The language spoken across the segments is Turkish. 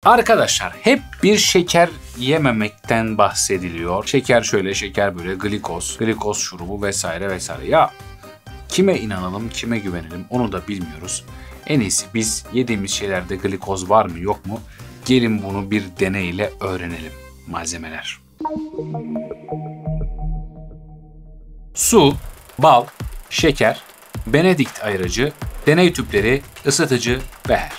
Arkadaşlar hep bir şeker yememekten bahsediliyor. Şeker şöyle, şeker böyle, glikoz şurubu vesaire vesaire. Ya kime inanalım, kime güvenelim onu da bilmiyoruz. En iyisi biz yediğimiz şeylerde glikoz var mı yok mu? Gelin bunu bir deneyle öğrenelim. Malzemeler: su, bal, şeker, Benedikt ayırıcı, deney tüpleri, ısıtıcı, beher.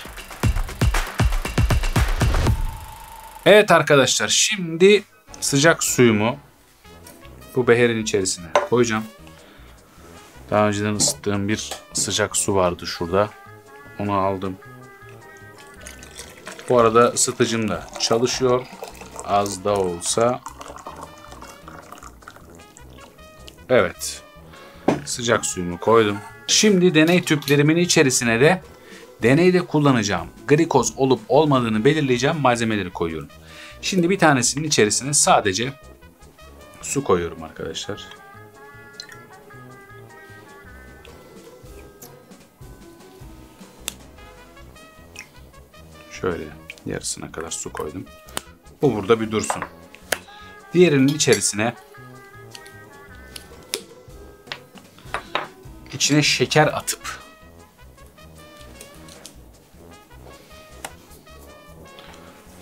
Evet arkadaşlar, şimdi sıcak suyumu bu beherin içerisine koyacağım. Daha önceden ısıttığım bir sıcak su vardı şurada. Onu aldım. Bu arada ısıtıcım da çalışıyor. Az da olsa. Evet. Sıcak suyumu koydum. Şimdi deney tüplerimin içerisine de deneyde kullanacağım glikoz olup olmadığını belirleyeceğim malzemeleri koyuyorum. Şimdi bir tanesinin içerisine sadece su koyuyorum arkadaşlar. Şöyle yarısına kadar su koydum. Bu burada bir dursun. Diğerinin içerisine şeker atıp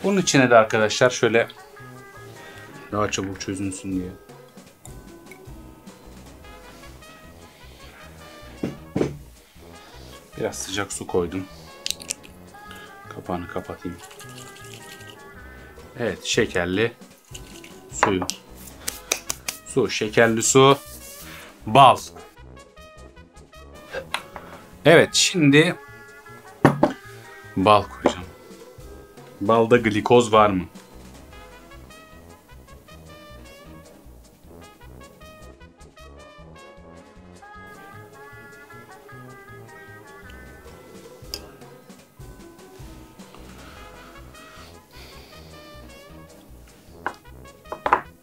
bunun içine de arkadaşlar şöyle daha çabuk çözünsün diye biraz sıcak su koydum. Kapağını kapatayım. Evet, şekerli suyum. Su, şekerli su, bal. Evet, şimdi bal koyacağım. Balda glikoz var mı?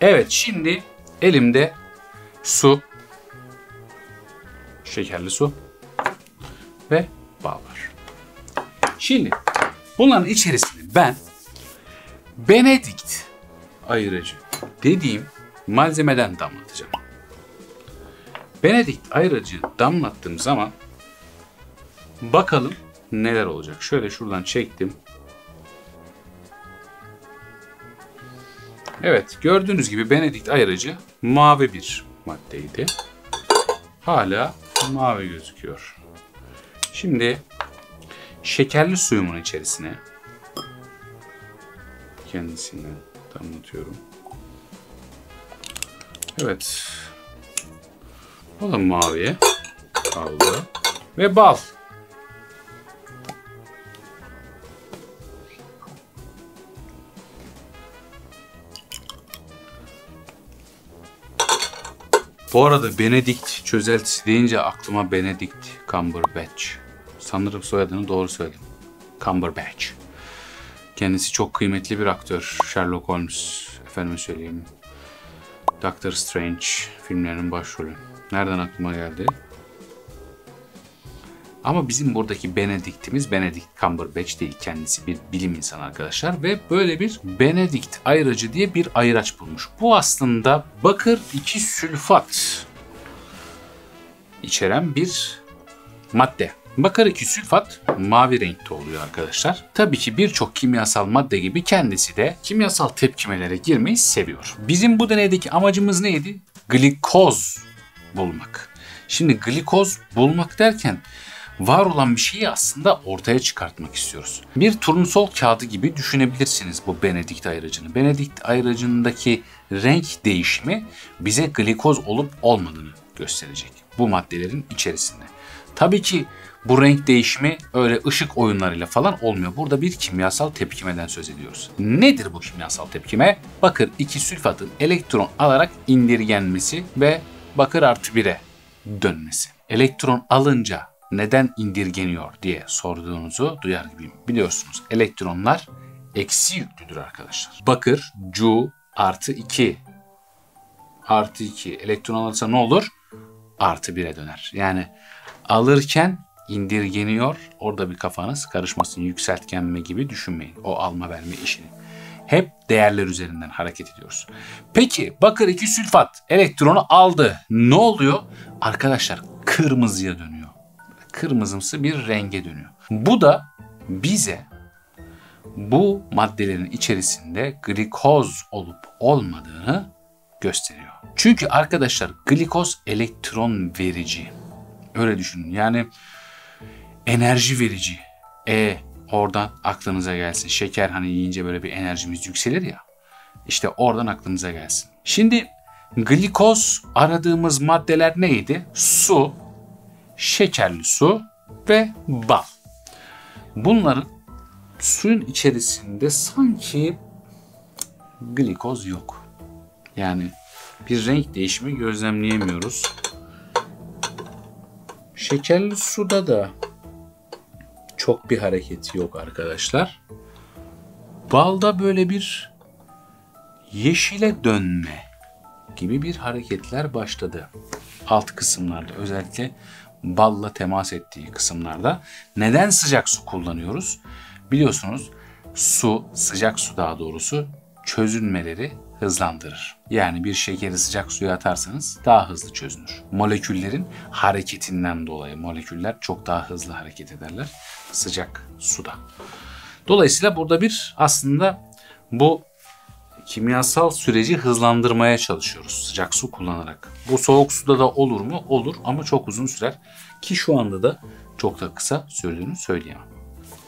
Evet, şimdi elimde su, şekerli su ve bal var. Şimdi bunların içerisine ben Benedikt ayırıcı dediğim malzemeden damlatacağım. Benedikt ayırıcı damlattığım zaman bakalım neler olacak. Şöyle şuradan çektim. Evet, gördüğünüz gibi Benedikt ayırıcı mavi bir maddeydi. Hala mavi gözüküyor. Şimdi şekerli suyumun içerisine kendisini damlatıyorum. Evet. O da maviye kaldı. Ve bal. Bu arada Benedikt çözeltisi deyince aklıma Benedict Cumberbatch. Sanırım soyadını doğru söyledim. Cumberbatch. Kendisi çok kıymetli bir aktör. Sherlock Holmes, efendime söyleyeyim, Doctor Strange filmlerinin başrolü. Nereden aklıma geldi? Ama bizim buradaki Benedict'imiz Benedict Cumberbatch değil. Kendisi bir bilim insanı arkadaşlar. Ve böyle bir Benedikt ayırıcı diye bir ayıraç bulmuş. Bu aslında bakır 2 sülfat içeren bir madde. Bakır 2 sülfat mavi renkte oluyor arkadaşlar. Tabii ki birçok kimyasal madde gibi kendisi de kimyasal tepkimelere girmeyi seviyor. Bizim bu deneydeki amacımız neydi? Glikoz bulmak. Şimdi glikoz bulmak derken var olan bir şeyi aslında ortaya çıkartmak istiyoruz. Bir turnusol kağıdı gibi düşünebilirsiniz bu Benedikt ayırıcını. Benedikt ayırıcındaki renk değişimi bize glikoz olup olmadığını gösterecek bu maddelerin içerisinde. Tabii ki bu renk değişimi öyle ışık oyunlarıyla falan olmuyor. Burada bir kimyasal tepkimeden söz ediyoruz. Nedir bu kimyasal tepkime? Bakır 2 sülfatın elektron alarak indirgenmesi ve bakır artı 1'e dönmesi. Elektron alınca neden indirgeniyor diye sorduğunuzu duyar gibiyim. Biliyorsunuz elektronlar eksi yüklüdür arkadaşlar. Bakır Cu artı 2 elektron alırsa ne olur? Artı 1'e döner. Yani alırken indirgeniyor. Orada bir kafanız karışmasın, yükseltgenme gibi düşünmeyin. O alma verme işini. Hep değerler üzerinden hareket ediyoruz. Peki bakır 2 sülfat elektronu aldı. Ne oluyor? Arkadaşlar kırmızıya dönüyor. Kırmızımsı bir renge dönüyor. Bu da bize bu maddelerin içerisinde glikoz olup olmadığını gösteriyor. Çünkü arkadaşlar glikoz elektron verici. Öyle düşünün. Yani enerji verici. Oradan aklınıza gelsin. Şeker hani yiyince böyle bir enerjimiz yükselir ya. İşte oradan aklınıza gelsin. Şimdi glikoz aradığımız maddeler neydi? Su, şekerli su ve bal. Bunların suyun içerisinde sanki glikoz yok. Yani bir renk değişimi gözlemleyemiyoruz. Şekerli suda da çok bir hareket yok arkadaşlar. Balda böyle bir yeşile dönme gibi bir hareketler başladı. Alt kısımlarda özellikle balla temas ettiği kısımlarda. Neden sıcak su kullanıyoruz? Biliyorsunuz su, sıcak su daha doğrusu çözünmeleri hızlandırır. Yani bir şekeri sıcak suya atarsanız daha hızlı çözünür. Moleküllerin hareketinden dolayı moleküller çok daha hızlı hareket ederler sıcak suda. Dolayısıyla burada bir aslında bu kimyasal süreci hızlandırmaya çalışıyoruz sıcak su kullanarak. Bu soğuk suda da olur mu? Olur ama çok uzun sürer ki şu anda da çok da kısa sürdüğünü söyleyemem.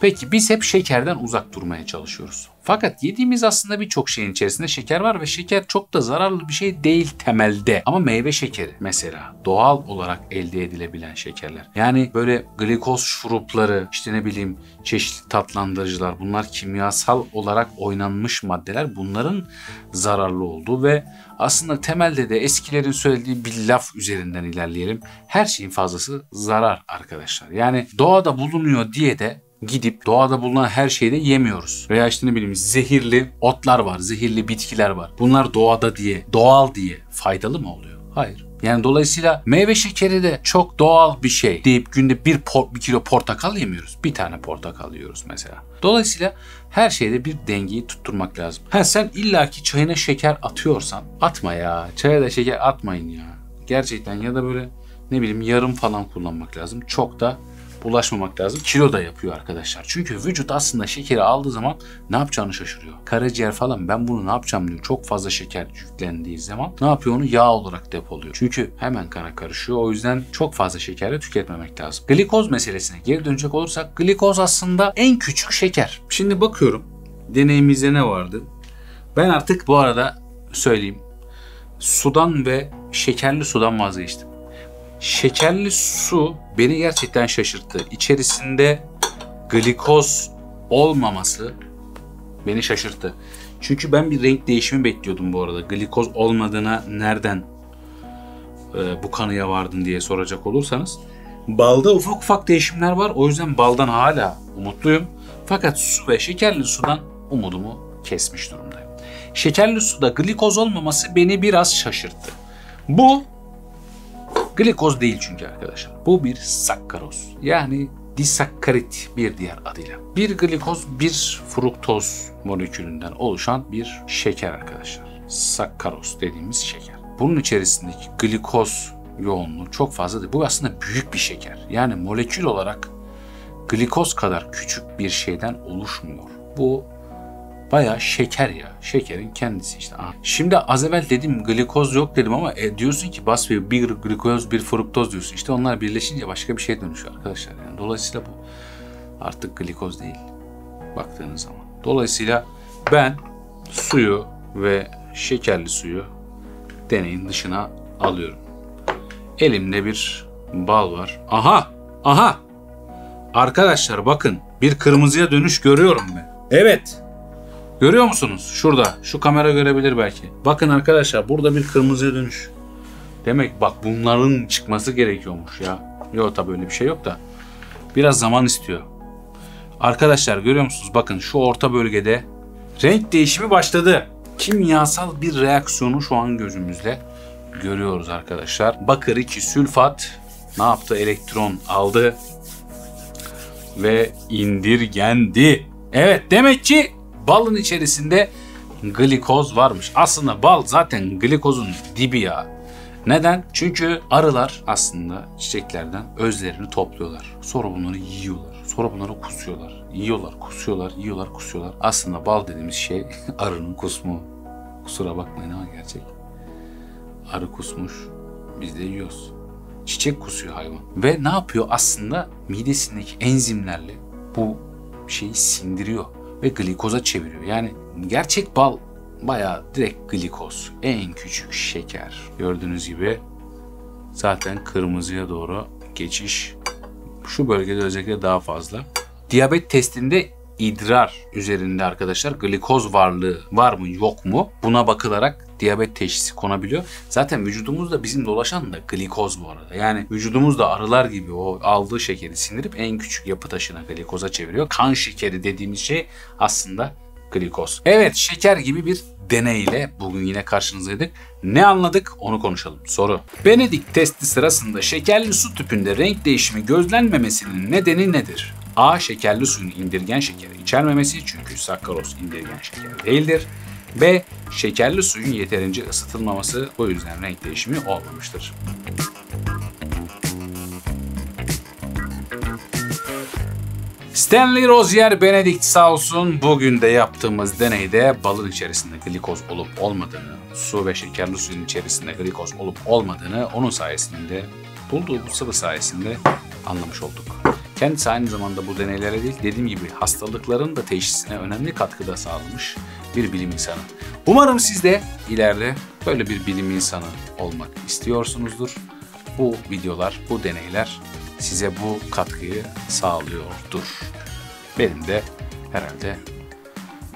Peki biz hep şekerden uzak durmaya çalışıyoruz. Fakat yediğimiz aslında birçok şeyin içerisinde şeker var ve şeker çok da zararlı bir şey değil temelde. Ama meyve şekeri mesela doğal olarak elde edilebilen şekerler. Yani böyle glikoz şurupları, işte ne bileyim çeşitli tatlandırıcılar, bunlar kimyasal olarak oynanmış maddeler. Bunların zararlı olduğu ve aslında temelde de eskilerin söylediği bir laf üzerinden ilerleyelim. Her şeyin fazlası zarar arkadaşlar. Yani doğada bulunuyor diye de gidip doğada bulunan her şeyi de yemiyoruz. Veya işte ne bileyim zehirli otlar var, zehirli bitkiler var. Bunlar doğada diye, doğal diye faydalı mı oluyor? Hayır. Yani dolayısıyla meyve şekeri de çok doğal bir şey deyip günde bir kilo portakal yemiyoruz. Bir tane portakal yiyoruz mesela. Dolayısıyla her şeyde bir dengeyi tutturmak lazım. Sen illaki çayına şeker atıyorsan atma ya. Çaya da şeker atmayın ya. Gerçekten ya da böyle ne bileyim yarım falan kullanmak lazım. Çok da bulaşmamak lazım. Kilo da yapıyor arkadaşlar. Çünkü vücut aslında şekeri aldığı zaman ne yapacağını şaşırıyor. Karaciğer falan ben bunu ne yapacağım diyor. Çok fazla şeker yüklendiği zaman ne yapıyor, onu yağ olarak depoluyor. Çünkü hemen kana karışıyor. O yüzden çok fazla şeker de tüketmemek lazım. Glikoz meselesine geri dönecek olursak glikoz aslında en küçük şeker. Şimdi bakıyorum deneyimizde ne vardı? Ben artık bu arada söyleyeyim. Sudan ve şekerli sudan vazgeçtim. Şekerli su beni gerçekten şaşırttı. İçerisinde glikoz olmaması beni şaşırttı. Çünkü ben bir renk değişimi bekliyordum bu arada. Glikoz olmadığına nereden bu kanıya vardın diye soracak olursanız. Balda ufak ufak değişimler var. O yüzden baldan hala umutluyum. Fakat su ve şekerli sudan umudumu kesmiş durumdayım. Şekerli suda glikoz olmaması beni biraz şaşırttı. Bu glikoz değil çünkü arkadaşlar. Bu bir sakkaroz. Yani disakkarit bir diğer adıyla. Bir glikoz bir fruktoz molekülünden oluşan bir şeker arkadaşlar. Sakkaroz dediğimiz şeker. Bunun içerisindeki glikoz yoğunluğu çok fazla değil. Bu aslında büyük bir şeker. Yani molekül olarak glikoz kadar küçük bir şeyden oluşmuyor. Bu bayağı şeker ya. Şekerin kendisi işte. Şimdi az evvel dedim glikoz yok dedim ama diyorsun ki basıyor bir glikoz bir fruktoz diyorsun. İşte onlar birleşince başka bir şeye dönüşüyor arkadaşlar. Yani dolayısıyla bu artık glikoz değil baktığınız zaman. Dolayısıyla ben suyu ve şekerli suyu deneyin dışına alıyorum. Elimde bir bal var. Aha! Arkadaşlar bakın bir kırmızıya dönüş görüyorum ben. Evet. Görüyor musunuz? Şurada. Şu kamera görebilir belki. Bakın arkadaşlar burada bir kırmızıya dönüş. Demek bak bunların çıkması gerekiyormuş ya. Yok tabii öyle bir şey yok da. Biraz zaman istiyor. Arkadaşlar görüyor musunuz? Bakın şu orta bölgede renk değişimi başladı. Kimyasal bir reaksiyonu şu an gözümüzle görüyoruz arkadaşlar. Bakır 2 sülfat ne yaptı? Elektron aldı ve indirgendi. Evet, demek ki balın içerisinde glikoz varmış. Aslında bal zaten glikozun dibi ya. Neden? Çünkü arılar aslında çiçeklerden özlerini topluyorlar. Sonra bunları yiyorlar. Sonra bunları kusuyorlar. Yiyorlar, kusuyorlar, yiyorlar, kusuyorlar. Aslında bal dediğimiz şey arının kusmu. Kusura bakmayın ama gerçek. Arı kusmuş, biz de yiyoruz. Çiçek kusuyor hayvan. Ve ne yapıyor aslında? Midesindeki enzimlerle bu şeyi sindiriyor ve glikoza çeviriyor. Yani gerçek bal bayağı direkt glikoz. En küçük şeker. Gördüğünüz gibi zaten kırmızıya doğru geçiş şu bölgede özellikle daha fazla. Diyabet testinde idrar üzerinde arkadaşlar glikoz varlığı var mı yok mu buna bakılarak diyabet teşhisi konabiliyor. Zaten vücudumuzda bizim dolaşan da glikoz bu arada. Yani vücudumuzda arılar gibi o aldığı şekeri sindirip en küçük yapı taşına glikoza çeviriyor. Kan şekeri dediğimiz şey aslında glikoz. Evet, şeker gibi bir deneyle bugün yine karşınızdaydık. Ne anladık onu konuşalım. Soru. Benedict testi sırasında şekerli su tüpünde renk değişimi gözlenmemesinin nedeni nedir? A. Şekerli suyun indirgen şekeri içermemesi, çünkü sakkaroz indirgen şeker değildir. B. Şekerli suyun yeterince ısıtılmaması, o yüzden renk değişimi olmamıştır. Stanley Rozier Benedict sağ olsun bugün de yaptığımız deneyde balın içerisinde glikoz olup olmadığını, su ve şekerli suyun içerisinde glikoz olup olmadığını onun sayesinde, bulduğu bu sıvı sayesinde anlamış olduk. Kendisi aynı zamanda bu deneylere değil, dediğim gibi hastalıkların da teşhisine önemli katkıda sağlamış bir bilim insanı. Umarım siz de ileride böyle bir bilim insanı olmak istiyorsunuzdur. Bu videolar, bu deneyler size bu katkıyı sağlıyordur. Benim de herhalde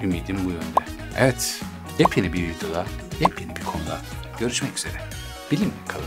ümidim bu yönde. Evet, yepyeni bir videoda, yepyeni bir konuda görüşmek üzere. Bilimle kalın.